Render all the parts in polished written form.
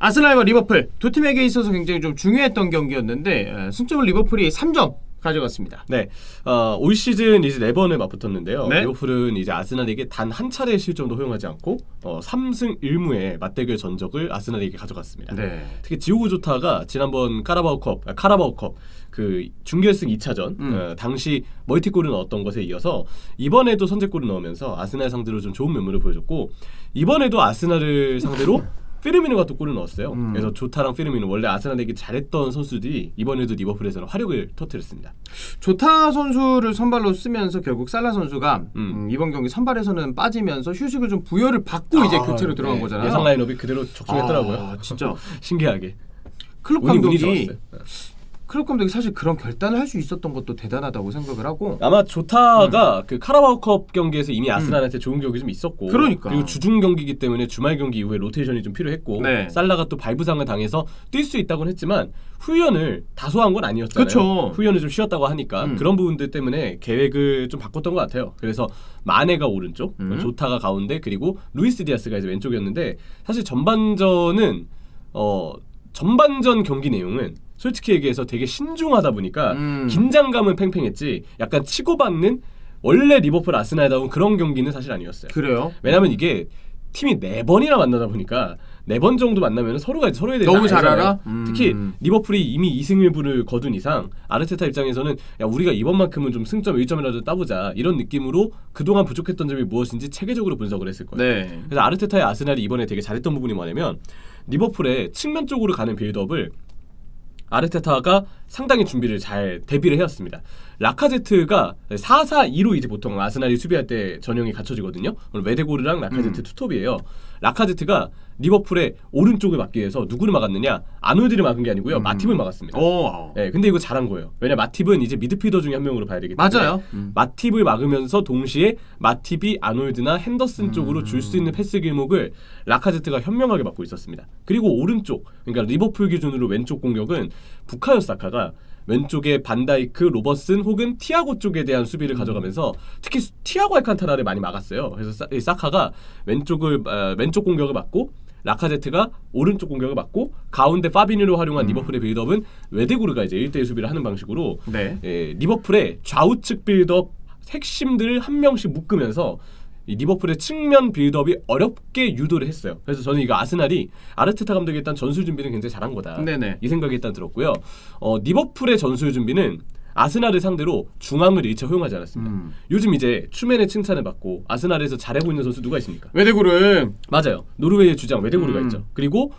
아스날과 리버풀 두 팀에게 있어서 굉장히 좀 중요했던 경기였는데 승점을 리버풀이 3점 가져갔습니다. 네, 올 시즌 이제 4번을 맞붙었는데요. 네? 리버풀은 이제 아스날에게 단 한 차례의 실점도 허용하지 않고 3승 1무의 맞대결 전적을 아스날에게 가져갔습니다. 네. 특히 디오고 조타가 지난번 카라바오컵 그 준결승 2차전 당시 멀티골을 넣었던 것에 이어서 이번에도 선제골을 넣으면서 아스날 상대로 좀 좋은 면모를 보여줬고 이번에도 아스날을 상대로 피르미노가 또 골을 넣었어요. 그래서 조타랑 피르미노 원래 아스날에게 잘했던 선수들이 이번에도 리버풀에서는 화력을 터뜨렸습니다. 조타 선수를 선발로 쓰면서 결국 살라 선수가 이번 경기 선발에서는 빠지면서 휴식을 좀 부여를 받고 이제 교체로 들어간 거잖아요. 예상 라인업이 그대로 적중했더라고요. 진짜 신기하게. 클럽 운이 감독이 좋았어요. 클럽 감독이 사실 그런 결단을 할 수 있었던 것도 대단하다고 생각을 하고 아마 조타가 그 카라바오컵 경기에서 이미 아스날한테 좋은 경기 좀 있었고 그리고 주중 경기이기 때문에 주말 경기 이후에 로테이션이 좀 필요했고 네. 살라가 또 발부상을 당해서 뛸 수 있다고는 했지만 후연을 다소한 건 아니었잖아요. 그쵸. 후연을 좀 쉬었다고 하니까 그런 부분들 때문에 계획을 좀 바꿨던 것 같아요. 그래서 마네가 오른쪽, 조타가 가운데 그리고 루이스 디아스가 이제 왼쪽이었는데 사실 전반전 경기 내용은 솔직히 얘기해서 되게 신중하다 보니까 긴장감은 팽팽했지 약간 치고받는 원래 리버풀 아스날다운 그런 경기는 사실 아니었어요. 그래요? 왜냐면 이게 팀이 4번이나 만나다 보니까 4번 정도 만나면 서로에 대해서 너무 잘 알아? 특히 리버풀이 이미 2승 1부를 거둔 이상 아르테타 입장에서는 야 우리가 이번만큼은 좀 승점 1점이라도 따보자 이런 느낌으로 그동안 부족했던 점이 무엇인지 체계적으로 분석을 했을 거예요. 네. 그래서 아르테타의 아스날이 이번에 되게 잘했던 부분이 뭐냐면 리버풀의 측면 쪽으로 가는 빌드업을 아르테타가 상당히 준비를 잘 대비를 해왔습니다. 라카제트가 4-4-2로 이제 보통 아스날이 수비할 때 전형이 갖춰지거든요. 오늘 웨데고르랑 라카제트 투톱이에요. 라카제트가 리버풀의 오른쪽을 막기 위해서 누구를 막았느냐? 아놀드를 막은 게 아니고요. 마팁을 막았습니다. 네, 근데 이거 잘한 거예요. 왜냐 마팁은 이제 미드필더 중에 한 명으로 봐야 되기 때문에 맞아요. 마팁을 막으면서 동시에 마팁이 아놀드나 핸더슨 쪽으로 줄 수 있는 패스 길목을 라카제트가 현명하게 막고 있었습니다. 그리고 오른쪽, 그러니까 리버풀 기준으로 왼쪽 공격은 부카요 사카가 왼쪽에 반다이크, 로버슨 혹은 티아고 쪽에 대한 수비를 가져가면서 특히 티아고 알칸타라를 많이 막았어요. 그래서 사카가 왼쪽 공격을 막고 라카제트가 오른쪽 공격을 막고 가운데 파비뉴를 활용한 리버풀의 빌드업은 웨데고르가 이제 1대1 수비를 하는 방식으로 리버풀의 좌우측 빌드업 핵심들을 한 명씩 묶으면서 이 리버풀의 측면 빌드업이 어렵게 유도를 했어요. 그래서 저는 이거 아스날이 아르테타 감독이 일단 전술 준비는 굉장히 잘한 거다. 네네. 이 생각이 일단 들었고요. 리버풀의 전술 준비는 아스날을 상대로 중앙을 일체 허용하지 않았습니다. 요즘 이제 추맨의 칭찬을 받고 아스날에서 잘하고 있는 선수 누가 있습니까? 웨데고르. 맞아요. 노르웨이의 주장 웨데고르가 있죠. 그리고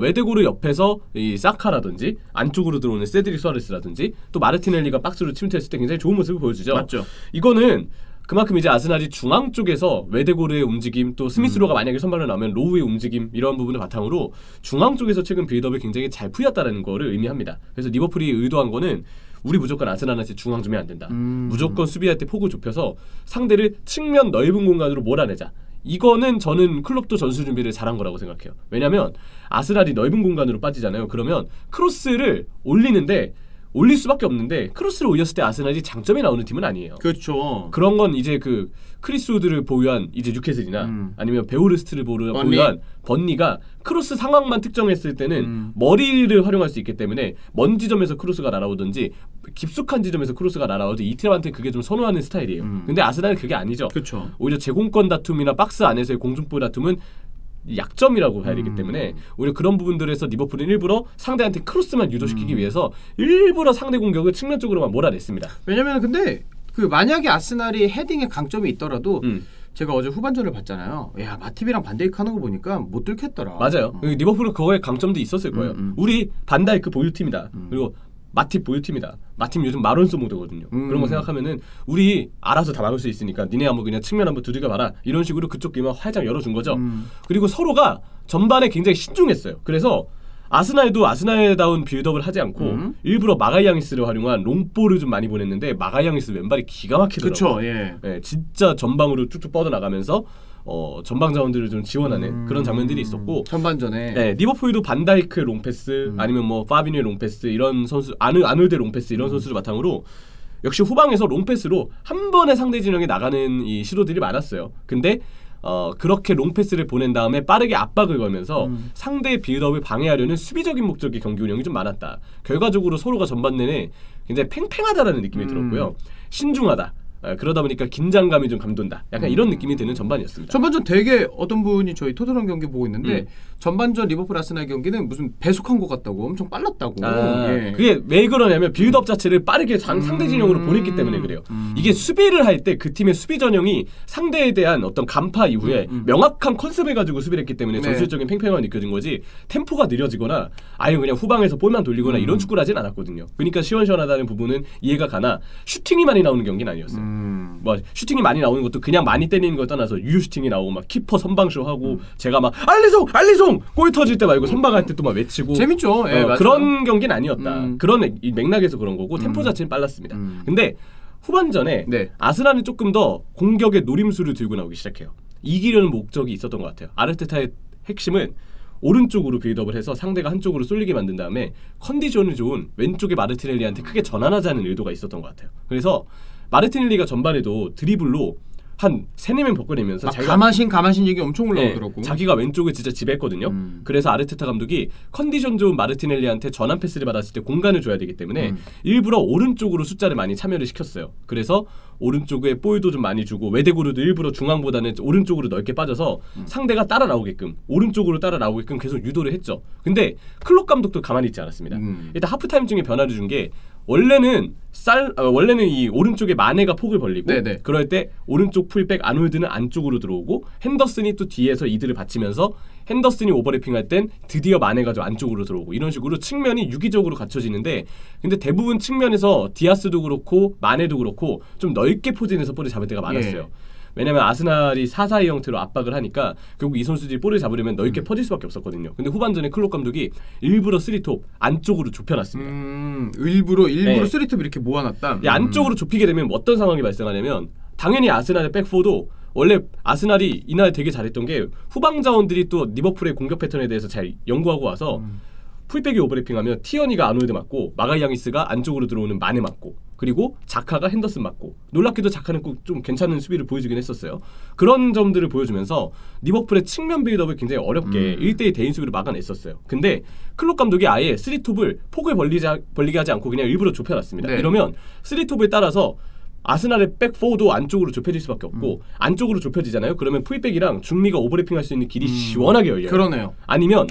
웨데고르 옆에서 이 사카라든지 안쪽으로 들어오는 세드릭 수아레스라든지 또 마르티넬리가 박스로 침투했을 때 굉장히 좋은 모습을 보여주죠. 맞죠. 이거는 그만큼 이제 아스날이 중앙 쪽에서 웨데고르의 움직임 또 스미스로가 만약에 선발로 나오면 로우의 움직임 이런 부분을 바탕으로 중앙 쪽에서 최근 빌드업을 굉장히 잘 풀렸다는 거를 의미합니다. 그래서 리버풀이 의도한 거는 우리 무조건 아스날한테 중앙 주면 안 된다. 무조건 수비할 때 폭을 좁혀서 상대를 측면 넓은 공간으로 몰아내자. 이거는 저는 클럽도 전술 준비를 잘한 거라고 생각해요. 왜냐하면 아스날이 넓은 공간으로 빠지잖아요. 그러면 크로스를 올릴 수밖에 없는데 크로스를 올렸을 때 아스날이 장점이 나오는 팀은 아니에요. 그렇죠. 그런 건 이제 그 크리스 우드를 보유한 이제 뉴캐슬이나 아니면 베오르스트를 보유한 번니가 크로스 상황만 특정했을 때는 머리를 활용할 수 있기 때문에 먼 지점에서 크로스가 날아오든지 깊숙한 지점에서 크로스가 날아오든지 이 팀한테 그게 좀 선호하는 스타일이에요. 근데 아스날은 그게 아니죠. 그렇죠. 오히려 제공권 다툼이나 박스 안에서의 공중볼 다툼은 약점이라고 봐야 되기 때문에 오히려 그런 부분들에서 리버풀은 일부러 상대한테 크로스만 유도시키기 위해서 일부러 상대 공격을 측면 쪽으로만 몰아냈습니다. 왜냐면 근데 그 만약에 아스날이 헤딩에 강점이 있더라도 제가 어제 후반전을 봤잖아요. 야 마팁이랑 반다이크 하는 거 보니까 못 뚫겠더라. 맞아요. 리버풀은 그거에 강점도 있었을 거예요. 우리 반다이크 보유팀이다. 그리고 마팁 보유팀이다. 마팁 요즘 마론소 모드거든요. 그런 거 생각하면은 우리 알아서 다 막을 수 있으니까 니네 한번 그냥 측면 한번 두들겨 봐라. 이런 식으로 그쪽 길만 활짝 열어준 거죠. 그리고 서로가 전반에 굉장히 신중했어요. 그래서 아스날도 아스날다운 빌드업을 하지 않고 일부러 마가이앙이스를 활용한 롱볼을 좀 많이 보냈는데 마가이앙이스 왼발이 기가 막히더라고요. 그렇죠. 예. 진짜 전방으로 쭉쭉 뻗어나가면서 전방 자원들을 좀 지원하는 그런 장면들이 있었고 전반전에 리버풀도 반다이크 롱패스 아니면 뭐 파비뉴의 롱패스 이런 선수 아놀드 롱패스 이런 선수를 바탕으로 역시 후방에서 롱패스로 한 번에 상대 진영에 나가는 이 시도들이 많았어요. 근데 그렇게 롱패스를 보낸 다음에 빠르게 압박을 걸면서 상대의 빌드업을 방해하려는 수비적인 목적의 경기 운영이 좀 많았다. 결과적으로 서로가 전반 내내 굉장히 팽팽하다라는 느낌이 들었고요. 신중하다. 그러다 보니까 긴장감이 좀 감돈다. 약간 이런 느낌이 드는 전반이었습니다. 전반전 되게 어떤 분이 저희 토트넘 경기 보고 있는데 전반전 리버풀 아스날 경기는 무슨 배속한 것 같다고 엄청 빨랐다고. 예. 그게 왜 그러냐면 빌드업 자체를 빠르게 상대 진영으로 보냈기 때문에 그래요. 이게 수비를 할 때 그 팀의 수비 전형이 상대에 대한 어떤 간파 이후에 명확한 컨셉을 가지고 수비를 했기 때문에 전술적인 팽팽함이 느껴진 거지 템포가 느려지거나 아예 그냥 후방에서 볼만 돌리거나 이런 축구를 하진 않았거든요. 그러니까 시원시원하다는 부분은 이해가 가나 슈팅이 많이 나오는 경기는 아니었어요. 뭐 슈팅이 많이 나오는 것도 그냥 많이 때리는 걸 떠나서 유효 슈팅이 나오고 막 키퍼 선방쇼 하고 제가 막 알리송 골 터질 때 말고 선방할 때 또 막 외치고 재밌죠. 예, 그런 경기는 아니었다. 그런 이 맥락에서 그런 거고 템포 자체는 빨랐습니다. 근데 후반전에 아스날은 조금 더 공격의 노림수를 들고 나오기 시작해요. 이기려는 목적이 있었던 것 같아요. 아르테타의 핵심은 오른쪽으로 빌드업을 해서 상대가 한쪽으로 쏠리게 만든 다음에 컨디션이 좋은 왼쪽의 마르티넬리한테 크게 전환하자는 의도가 있었던 것 같아요. 그래서 마르티넬리가 전반에도 드리블로 한 3-4명 벗겨내면서 자기가 가마신 얘기 엄청 올라오더라고. 자기가 왼쪽을 진짜 지배했거든요. 그래서 아르테타 감독이 컨디션 좋은 마르티넬리한테 전환 패스를 받았을 때 공간을 줘야 되기 때문에 일부러 오른쪽으로 숫자를 많이 참여를 시켰어요. 그래서 오른쪽에 볼도 좀 많이 주고 외대구르도 일부러 중앙보다는 오른쪽으로 넓게 빠져서 상대가 따라 나오게끔 오른쪽으로 따라 나오게끔 계속 유도를 했죠. 근데 클롭 감독도 가만히 있지 않았습니다. 일단 하프타임 중에 변화를 준 게 원래는 이 오른쪽에 마네가 폭을 벌리고 그럴 때 오른쪽 풀백 아놀드는 안쪽으로 들어오고 핸더슨이 또 뒤에서 이들을 받치면서 핸더슨이 오버래핑할 땐 드디어 마네가 좀 안쪽으로 들어오고 이런 식으로 측면이 유기적으로 갖춰지는데 근데 대부분 측면에서 디아스도 그렇고 마네도 그렇고 좀 넓게 포진해서 볼을 잡을 때가 많았어요. 왜냐면 아스날이 4-4-2 형태로 압박을 하니까 결국 이 선수들이 볼을 잡으려면 넓게 퍼질 수밖에 없었거든요. 근데 후반전에 클롭 감독이 일부러 3톱 안쪽으로 좁혀놨습니다. 일부러 3톱 이렇게 모아놨다. 안쪽으로 좁히게 되면 어떤 상황이 발생하냐면 당연히 아스날의 백포도 원래 아스날이 이날 되게 잘했던 게 후방 자원들이 또 리버풀의 공격 패턴에 대해서 잘 연구하고 와서 풀백이 오버래핑하면 티어니가 아놀드 맞고 마가이앙이스가 안쪽으로 들어오는 마네 맞고 그리고 자카가 핸더슨 맞고 놀랍게도 자카는 꼭 좀 괜찮은 수비를 보여주긴 했었어요. 그런 점들을 보여주면서 리버풀의 측면 빌드업을 굉장히 어렵게 1대1 대인 수비로 막아냈었어요. 근데 클롭 감독이 아예 3톱을 폭을 벌리게 하지 않고 그냥 일부러 좁혀놨습니다. 이러면 3톱을 따라서 아스날의 백포도 안쪽으로 좁혀질 수밖에 없고 안쪽으로 좁혀지잖아요. 그러면 풀백이랑 중미가 오버래핑할 수 있는 길이 시원하게 열려요. 그러네요. 아니면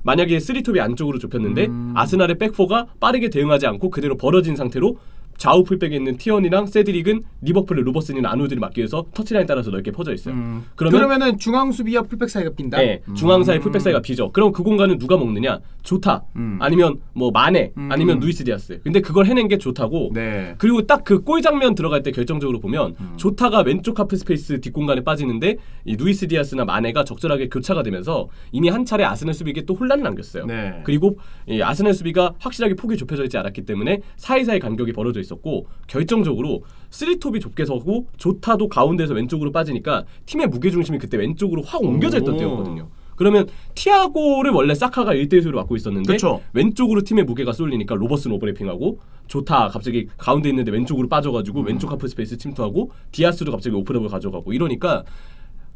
만약에 3톱이 안쪽으로 좁혔는데 아스날의 백포가 빠르게 대응하지 않고 그대로 벌어진 상태로 좌우 풀백에 있는 티언이랑 세드릭은 리버풀의 로버슨이나 아놀드를 막기 위해서 터치라인 따라서 넓게 퍼져 있어요. 그러면은 중앙 수비와 풀백 사이가 빈다. 네, 중앙 사이 풀백 사이가 비죠. 그럼 그 공간은 누가 먹느냐? 조타 아니면 뭐 마네 아니면 루이스 디아스. 근데 그걸 해낸 게 조타고. 그리고 딱 그 골 장면 들어갈 때 결정적으로 보면 조타가 왼쪽 하프 스페이스 뒷공간에 빠지는데 이 루이스 디아스나 마네가 적절하게 교차가 되면서 이미 한 차례 아스날 수비에게 또 혼란을 남겼어요. 그리고 이 아스날 수비가 확실하게 폭이 좁혀져 있지 않았기 때문에 사이사이 간격이 벌어져 있었고 결정적으로 3톱이 좁게 서고 조타도 가운데서 왼쪽으로 빠지니까 팀의 무게중심이 그때 왼쪽으로 확 옮겨져 있던 때였거든요. 그러면 티아고를 원래 사카가 1대1로 맡고 있었는데 왼쪽으로 팀의 무게가 쏠리니까 로버슨 오버래핑하고 조타 갑자기 가운데 있는데 왼쪽으로 빠져가지고 왼쪽 하프 스페이스 침투하고 디아스도 갑자기 오픈업을 가져가고 이러니까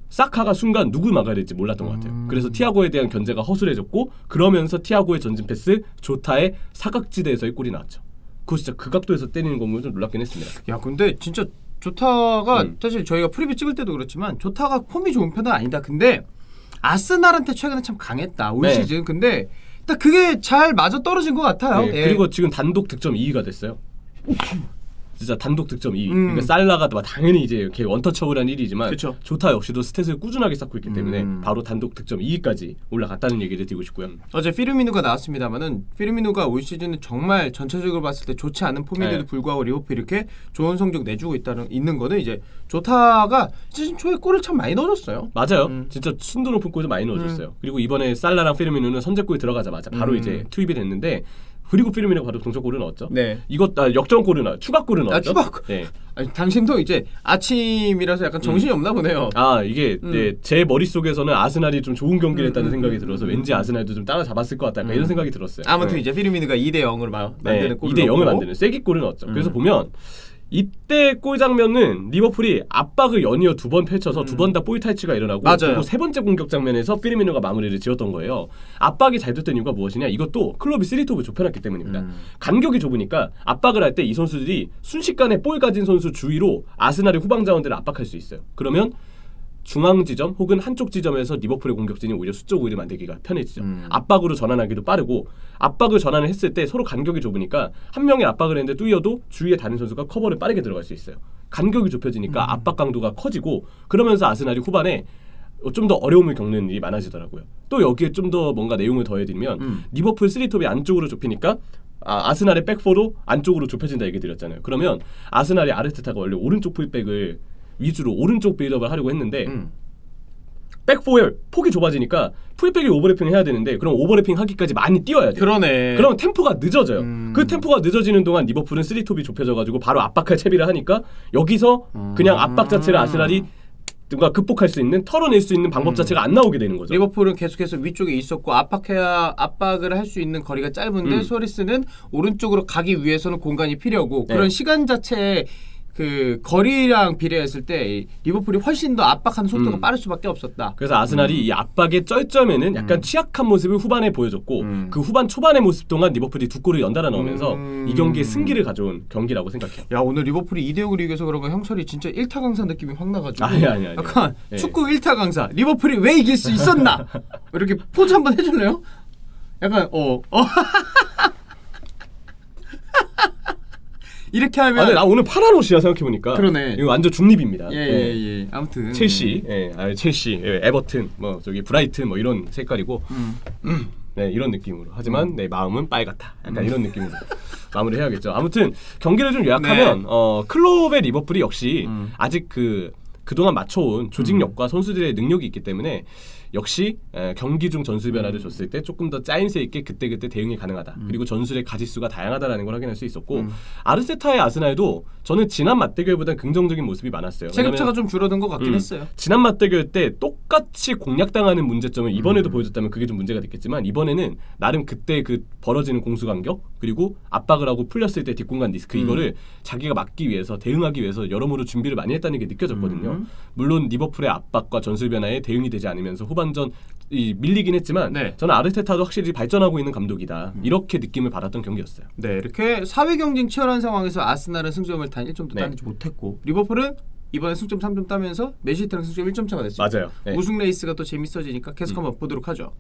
사카가 순간 누굴 막아야 될지 몰랐던 것 같아요. 그래서 티아고에 대한 견제가 허술해졌고 그러면서 티아고의 전진 패스 조타의 사각지대에서의 골이 나왔죠. 그거 진짜 그 각도에서 때리는 거 보면 좀 놀랍긴 했습니다. 야 근데 진짜 조타가 사실 저희가 프리뷰 찍을 때도 그렇지만 조타가 폼이 좋은 편은 아니다. 근데 아스날한테 최근에 참 강했다 올 시즌. 근데 딱 그게 잘 맞아 떨어진 것 같아요. 그리고 지금 단독 득점 2위가 됐어요. 진짜 단독 득점 2위. 그러니까 살라가 당연히 이제 원터처블한 1위지만 조타 역시도 스탯을 꾸준하게 쌓고 있기 때문에 바로 단독 득점 2위까지 올라갔다는 얘기를 드리고 싶고요. 어제 피르미누가 나왔습니다만은 피르미누가 올 시즌은 정말 전체적으로 봤을 때 좋지 않은 폼인데도 불구하고 리버풀 이렇게 좋은 성적 내주고 있는 거는 이제 조타가 시즌 초에 골을 참 많이 넣어줬어요. 맞아요. 진짜 순도 높은 골도 많이 넣어줬어요. 그리고 이번에 살라랑 피르미누는 선제골이 들어가자마자 바로 이제 투입이 됐는데 그리고 피르미누가 바로 동점골을 넣었죠. 이것 역전골을 넣었죠. 추가골을 넣었죠. 아니, 당신도 이제 아침이라서 약간 정신이 없나 보네요. 이게 제 머릿속에서는 아스날이 좀 좋은 경기를 했다는 생각이 들어서 왠지 아스날도 좀 따라잡았을 것 같다. 이런 생각이 들었어요. 아무튼 이제 피르미누가 2대0을 만드는 골을 2대0을 만드는 쐐기골을 넣었죠. 그래서 보면 이때 골 장면은 리버풀이 압박을 연이어 2번 펼쳐서 2번 다 볼 탈취가 일어나고 맞아요. 그리고 세 번째 공격 장면에서 피르미노가 마무리를 지었던 거예요. 압박이 잘 됐던 이유가 무엇이냐? 이것도 클럽이 3톱을 좁혀놨기 때문입니다. 간격이 좁으니까 압박을 할 때 이 선수들이 순식간에 볼 가진 선수 주위로 아스날의 후방 자원들을 압박할 수 있어요. 그러면 중앙 지점 혹은 한쪽 지점에서 리버풀의 공격진이 오히려 수적 우위를 만들기가 편해지죠. 압박으로 전환하기도 빠르고 압박을 전환을 했을 때 서로 간격이 좁으니까 한 명이 압박을 했는데 뚫려도 주위에 다른 선수가 커버를 빠르게 들어갈 수 있어요. 간격이 좁혀지니까 압박 강도가 커지고 그러면서 아스날이 후반에 좀 더 어려움을 겪는 일이 많아지더라고요. 또 여기에 좀 더 뭔가 내용을 더해드리면 리버풀 3톱이 안쪽으로 좁히니까 아스날의 백포도 안쪽으로 좁혀진다 얘기 드렸잖아요. 그러면 아스날의 아르테타가 원래 오른쪽 풀백을 위주로 오른쪽 빌드업을 하려고 했는데 백포의 폭이 좁아지니까 풀백이 오버래핑을 해야 되는데 그럼 오버래핑 하기까지 많이 뛰어야 돼요. 그러네. 그러면 템포가 늦어져요. 그 템포가 늦어지는 동안 리버풀은 3톱이 좁혀져가지고 바로 압박할 채비를 하니까 여기서 그냥 압박 자체를 아스날이 누가 극복할 수 있는 털어낼 수 있는 방법 자체가 안 나오게 되는 거죠. 리버풀은 계속해서 위쪽에 있었고 압박을 할 수 있는 거리가 짧은데 수아레스는 오른쪽으로 가기 위해서는 공간이 필요하고 네. 그런 시간 자체에 그 거리랑 비례했을 때 리버풀이 훨씬 더 압박하는 속도가 빠를 수밖에 없었다. 그래서 아스날이 이 압박의 쩔쩔매는 약간 취약한 모습을 후반에 보여줬고 그 후반 초반의 모습 동안 리버풀이 2골을 연달아 넣으면서 이 경기의 승기를 가져온 경기라고 생각해요. 야 오늘 리버풀이 2대0으로 이겨서 그런가 형철이 진짜 1타 강사 느낌이 확 나가지고 아니. 약간 네. 축구 1타 강사 리버풀이 왜 이길 수 있었나 이렇게 포즈 한번 해줄래요? 약간 이렇게 하면 근데 나 오늘 파란 옷이야 생각해보니까. 그러네. 이거 완전 중립입니다. 예. 아무튼 첼시, 첼시, 에버튼, 뭐 저기 브라이튼 뭐 이런 색깔이고, 네 이런 느낌으로. 하지만 내 마음은 빨갛다. 약간 이런 느낌으로 마무리해야겠죠. 아무튼 경기를 좀 요약하면 클롭의 리버풀이 역시 아직 그동안 맞춰온 조직력과 선수들의 능력이 있기 때문에 역시 경기 중 전술 변화를 줬을 때 조금 더 짜임새 있게 그때그때 대응이 가능하다. 그리고 전술의 가짓수가 다양하다라는 걸 확인할 수 있었고 아르테타의 아스날도 저는 지난 맞대결보다 긍정적인 모습이 많았어요. 체급차가 좀 줄어든 것 같긴 했어요. 지난 맞대결 때 똑같이 공략당하는 문제점을 이번에도 보여줬다면 그게 좀 문제가 됐겠지만 이번에는 나름 그때 그 벌어지는 공수 간격 그리고 압박을 하고 풀렸을 때 뒷공간 리스크 이거를 자기가 막기 위해서 대응하기 위해서 여러모로 준비를 많이 했다는 게 느껴졌거든요. 물론 리버풀의 압박과 전술 변화에 대응이 되지 않으면서 후반전 밀리긴 했지만 저는 아르테타도 확실히 발전하고 있는 감독이다. 이렇게 느낌을 받았던 경기였어요. 네, 이렇게 4위 경쟁 치열한 상황에서 아스날은 승점을 단 1점도 따내지 못했고 리버풀은 이번에 승점 3점 따면서 맨시티랑 승점 1점 차가 됐어요. 맞아요. 네. 우승 레이스가 또 재밌어지니까 계속 한번 보도록 하죠.